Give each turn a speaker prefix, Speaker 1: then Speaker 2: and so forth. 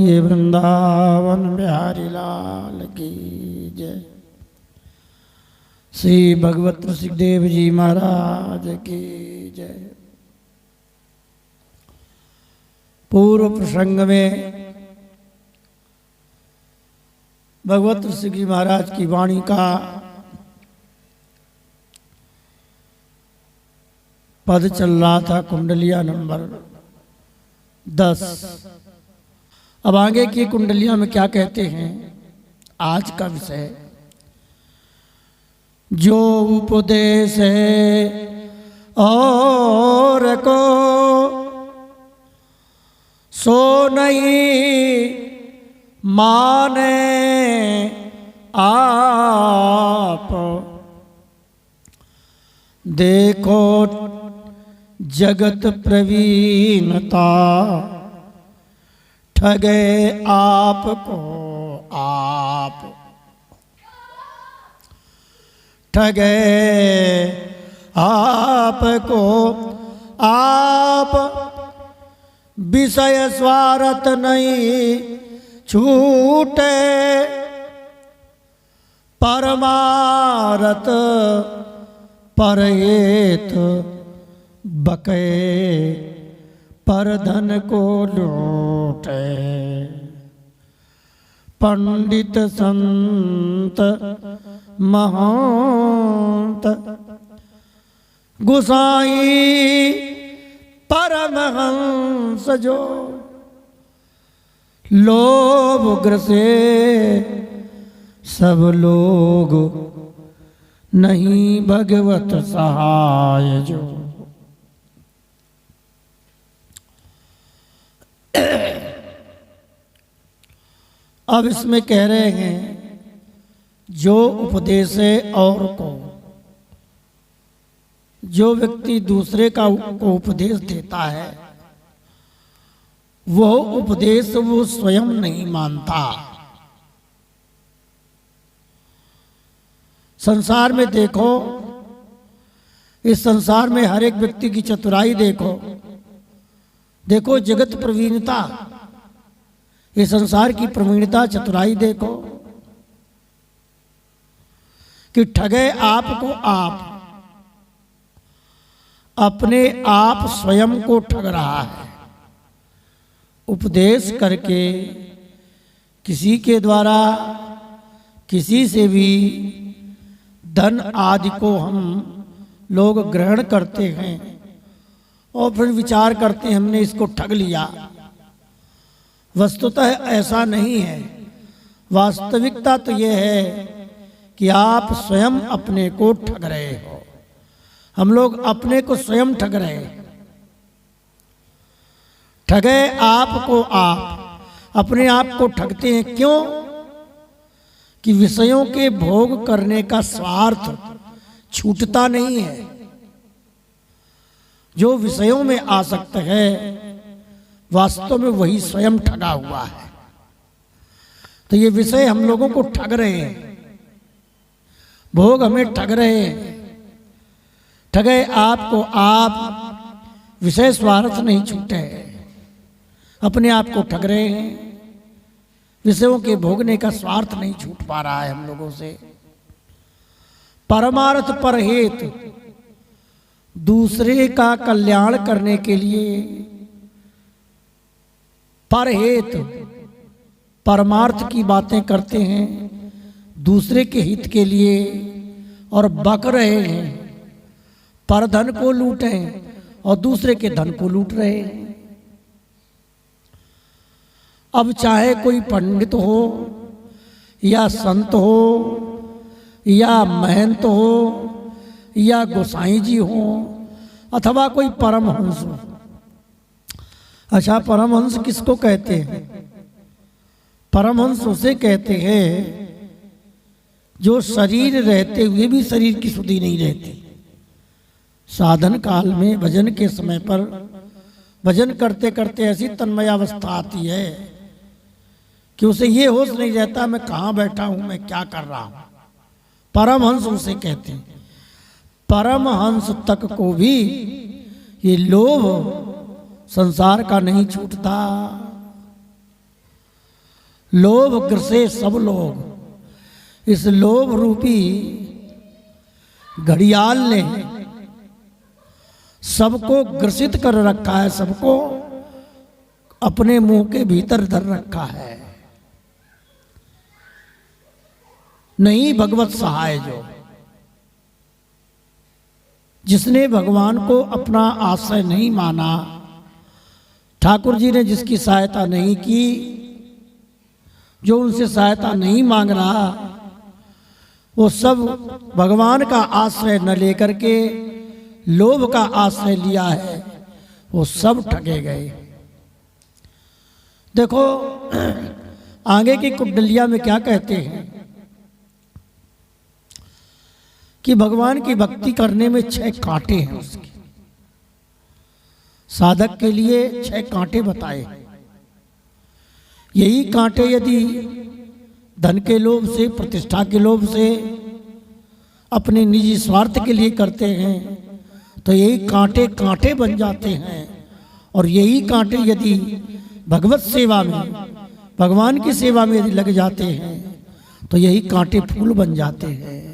Speaker 1: बोलिए वृंदावन बिहारी लाल की जय। श्री भगवत सुखदेव जी महाराज की जय। पूर्व प्रसंग में भगवत ऋषि जी महाराज की वाणी का पद चल रहा था, कुंडलिया नंबर 10। अब आगे की कुंडलिया में क्या कहते हैं, आज का विषय जो उपदेश है और को सो नहीं माने आप, देखो जगत प्रवीणता ठगे आपको आप, ठगे आपको आप, विषय स्वार्थ नहीं छूटे, परमारथ परहित बके, पर धन को लूटे, पंडित संत महंत गुसाई परमहंस जो, लोभ ग्रसे सब लोग नहीं भगवत सहाय जो। अब इसमें कह रहे हैं जो उपदेश है और को, जो व्यक्ति दूसरे का को उपदेश देता है वह उपदेश वो स्वयं नहीं मानता। संसार में देखो, इस संसार में हर एक व्यक्ति की चतुराई देखो, देखो जगत प्रवीणता, ये संसार की प्रवीणता चतुराई देखो कि ठगे आपको आप, अपने आप स्वयं को ठग रहा है। उपदेश करके किसी के द्वारा किसी से भी धन आदि को हम लोग ग्रहण करते हैं और फिर विचार करते हैं हमने इसको ठग लिया। वस्तुतः ऐसा नहीं है। वास्तविकता तो यह है कि आप स्वयं अपने को ठग रहे हो। हम लोग अपने को स्वयं ठग रहे हैं। ठगे आपको आप, अपने आप को ठगते हैं। क्यों? कि विषयों के भोग करने का स्वार्थ छूटता नहीं है। जो विषयों में आसक्त है वास्तव में वही स्वयं ठगा हुआ है। तो ये विषय हम लोगों को ठग रहे हैं, भोग हमें ठग रहे हैं। ठगे आपको आप, विषय स्वार्थ नहीं छूटे, अपने आप को ठग रहे हैं। विषयों के भोगने का स्वार्थ नहीं छूट पा रहा है हम लोगों से। परमार्थ परहित, दूसरे का कल्याण करने के लिए, परहित परमार्थ की बातें करते हैं दूसरे के हित के लिए और बक रहे हैं। पर धन को लूटे और दूसरे के धन को लूट रहे हैं। अब चाहे कोई पंडित हो या संत हो या महंत हो या गोसाई जी हो अथवा कोई परमहंस हो। अच्छा, परमहंस किसको कहते हैं? परमहंस उसे कहते हैं जो शरीर रहते हुए भी शरीर की सुधि नहीं रहती। साधन काल में भजन के समय पर भजन करते करते ऐसी तन्मय अवस्था आती है कि उसे ये होश नहीं रहता मैं कहाँ बैठा हूँ, मैं क्या कर रहा हूँ। परमहंस उसे कहते हैं। परमहंस तक को भी ये लोभ संसार का नहीं छूटता। लोभ ग्रसे सब लोग। इस लोभ रूपी घड़ियाल ने सबको ग्रसित कर रखा है, सबको अपने मुंह के भीतर धर रखा है। नहीं भगवत सहाय जो, जिसने भगवान को अपना आश्रय नहीं माना, ठाकुर जी ने जिसकी सहायता नहीं की, जो उनसे सहायता नहीं मांग रहा, वो सब भगवान का आश्रय न लेकर के लोभ का आश्रय लिया है, वो सब ठगे गए। देखो आगे की कुंडलिया में क्या कहते हैं कि भगवान की भक्ति करने में 6 कांटे हैं उसके। साधक के लिए 6 कांटे बताए। यही कांटे यदि धन के लोभ से, प्रतिष्ठा के लोभ से, अपने निजी स्वार्थ के लिए करते हैं तो यही कांटे कांटे बन जाते हैं। और यही कांटे यदि भगवत सेवा में, भगवान की सेवा में यदि लग जाते हैं तो यही कांटे फूल बन जाते हैं।